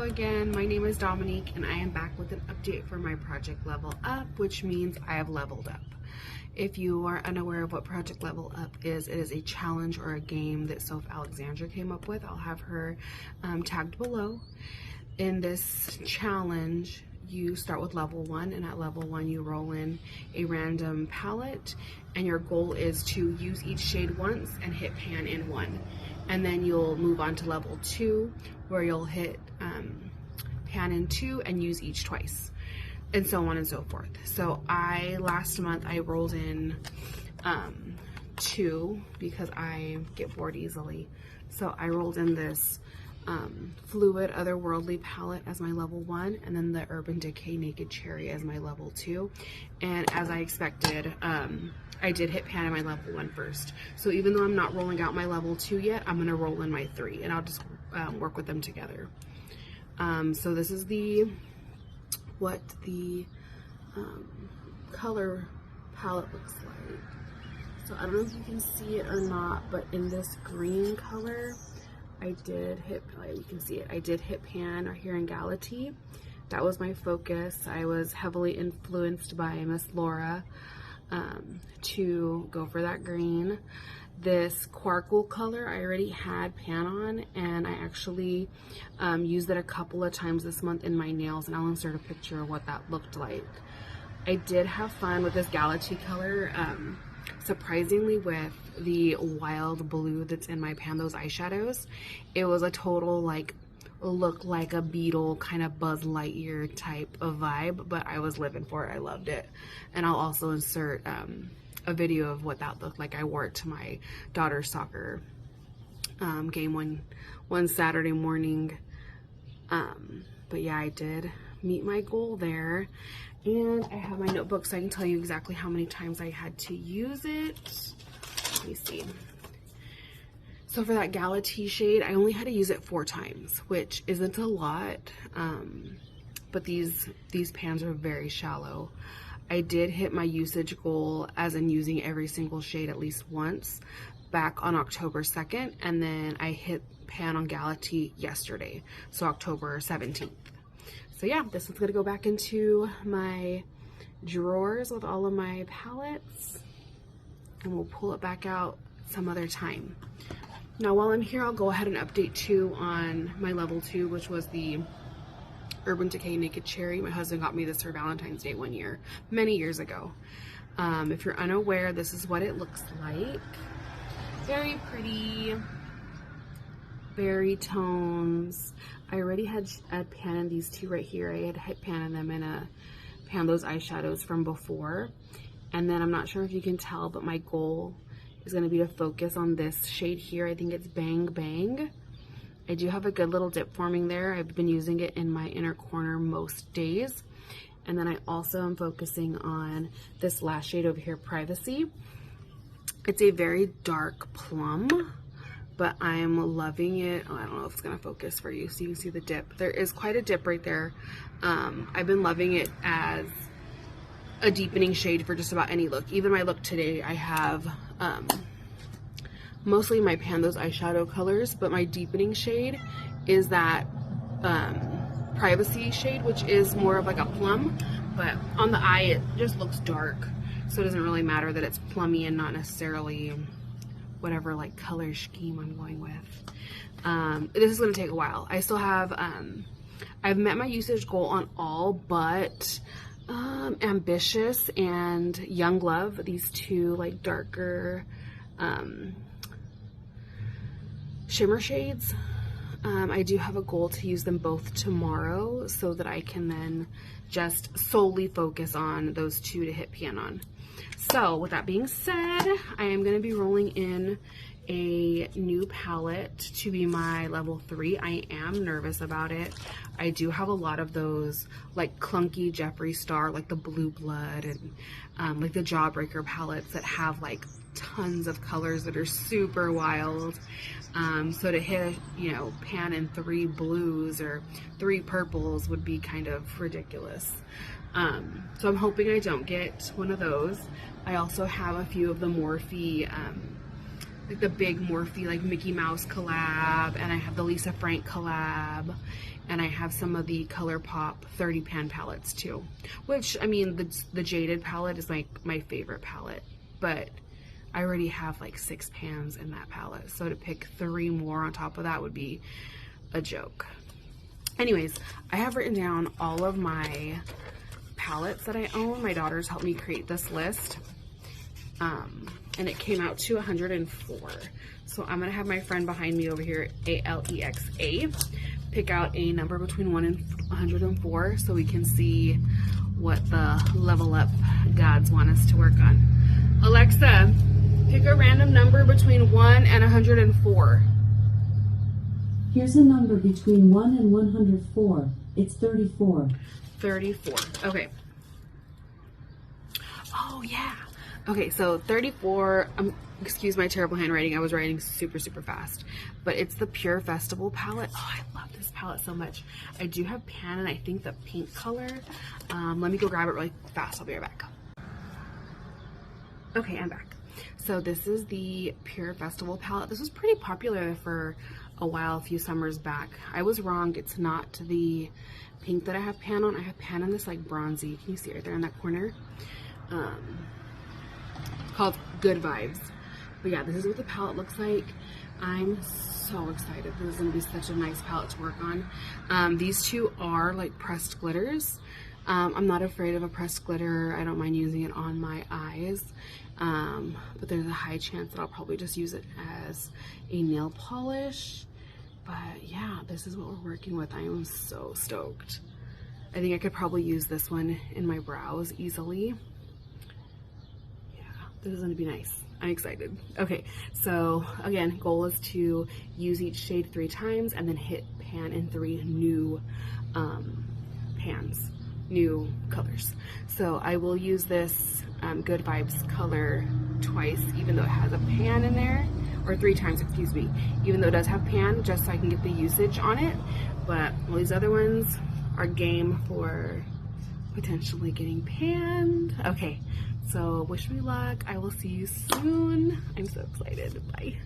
Hello again, my name is Dominique and I am back with an update for my Project Level Up, which means I have leveled up. If you are unaware of what Project Level Up is, it is a challenge or a game that Soph Alexandra came up with. I'll have her tagged below. In this challenge, you start with level 1, and at level 1 you roll in a random palette, and your goal is to use each shade once and hit pan in one. And then you'll move on to level 2, where you'll hit pan in 2 and use each twice, and so on and so forth. So last month I rolled in 2 because I get bored easily. So I rolled in this Fluid Otherworldly palette as my level 1, and then the Urban Decay Naked Cherry as my level 2. And as I expected, I did hit pan in my level 1 first. So even though I'm not rolling out my level 2 yet, I'm gonna roll in my 3, and I'll just work with them together. So this is what the color palette looks like. So I don't know if you can see it or not, but in this green color, I did hit, you can see it, I did hit pan right here in Galatea. That was my focus. I was heavily influenced by Miss Laura to go for that green. This Quarkle color I already had pan on, and I actually used it a couple of times this month in my nails, and I'll insert a picture of what that looked like. I did have fun with this Galatea color. Surprisingly, with the wild blue that's in my pan, those eyeshadows, it was a total look like a Beetle, kind of Buzz Lightyear type of vibe, but I was living for it. I loved it. And I'll also insert a video of what that looked like. I wore it to my daughter's soccer game one Saturday morning. But yeah, I did meet my goal there. And I have my notebook so I can tell you exactly how many times I had to use it. Let me see. So for that Galatea shade, I only had to use it 4 times, which isn't a lot, but these pans are very shallow. I did hit my usage goal, as in using every single shade at least once, back on October 2nd, and then I hit pan on Galatea yesterday, so October 17th. So yeah, this is gonna go back into my drawers with all of my palettes, and we'll pull it back out some other time. Now while I'm here, I'll go ahead and update too on my level 2, which was the Urban Decay Naked Cherry. My husband got me this for Valentine's Day one year, many years ago. If you're unaware, this is what it looks like. Very pretty, berry tones. I already had pan in these 2 right here. I had hit pan in them in pan those eyeshadows from before. And then I'm not sure if you can tell, but my goal is going to be to focus on this shade here. I think it's Bang Bang. I do have a good little dip forming there. I've been using it in my inner corner most days. And then I also am focusing on this last shade over here, Privacy. It's a very dark plum, but I'm loving it. Oh, I don't know if it's gonna focus for you so you can see the dip. There is quite a dip right there. I've been loving it as a deepening shade for just about any look. Even my look today, I have mostly my pan those eyeshadow colors, but my deepening shade is that Privacy shade, which is more of like a plum, but on the eye it just looks dark, so it doesn't really matter that it's plummy and not necessarily whatever like color scheme I'm going with. This is going to take a while. I still have I've met my usage goal on all but Ambitious and Young Love, these 2 like darker shimmer shades. I do have a goal to use them both tomorrow so that I can then just solely focus on those 2 to hit pan on. So with that being said, I am going to be rolling in a new palette to be my level 3. I am nervous about it. I do have a lot of those like clunky Jeffree Star, like the Blue Blood and like the Jawbreaker palettes that have like tons of colors that are super wild. So to hit, you know, pan in 3 blues or 3 purples would be kind of ridiculous. So I'm hoping I don't get one of those. I also have a few of the Morphe like the big Morphe like Mickey Mouse collab, and I have the Lisa Frank collab, and I have some of the ColourPop 30 pan palettes too, which, I mean, the Jaded palette is my favorite palette, but I already have like 6 pans in that palette, so to pick 3 more on top of that would be a joke. Anyways, I have written down all of my palettes that I own. My daughters helped me create this list, and it came out to 104. So I'm gonna have my friend behind me over here, Alexa, pick out a number between 1 and 104 so we can see what the level up gods want us to work on. Alexa, pick a random number between 1 and 104. Here's a number between 1 and 104. It's 34. 34. Okay. Oh, yeah. Okay, so 34, excuse my terrible handwriting. I was writing super, super fast. But it's the Pure Festival palette. Oh, I love this palette so much. I do have pan and I think the pink color. Let me go grab it really fast. I'll be right back. Okay, I'm back. So this is the Pure Festival palette. This was pretty popular for a while, a few summers back. I was wrong. It's not the pink that I have pan on. I have pan on this like bronzy. Can you see it right there in that corner? Called Good Vibes. But yeah, this is what the palette looks like. I'm so excited. This is going to be such a nice palette to work on. These two are like pressed glitters. I'm not afraid of a pressed glitter. I don't mind using it on my eyes. But there's a high chance that I'll probably just use it as a nail polish. But yeah, this is what we're working with. I am so stoked. I think I could probably use this one in my brows easily. Yeah, this is going to be nice. I'm excited. Okay, so again, goal is to use each shade 3 times and then hit pan in 3 new pans, new colors. So I will use this Good Vibes color twice, even though it has a pan in there, or 3 times, excuse me, even though it does have pan, just so I can get the usage on it. But all these other ones are game for potentially getting panned. Okay, so wish me luck. I will see you soon. I'm so excited. Bye.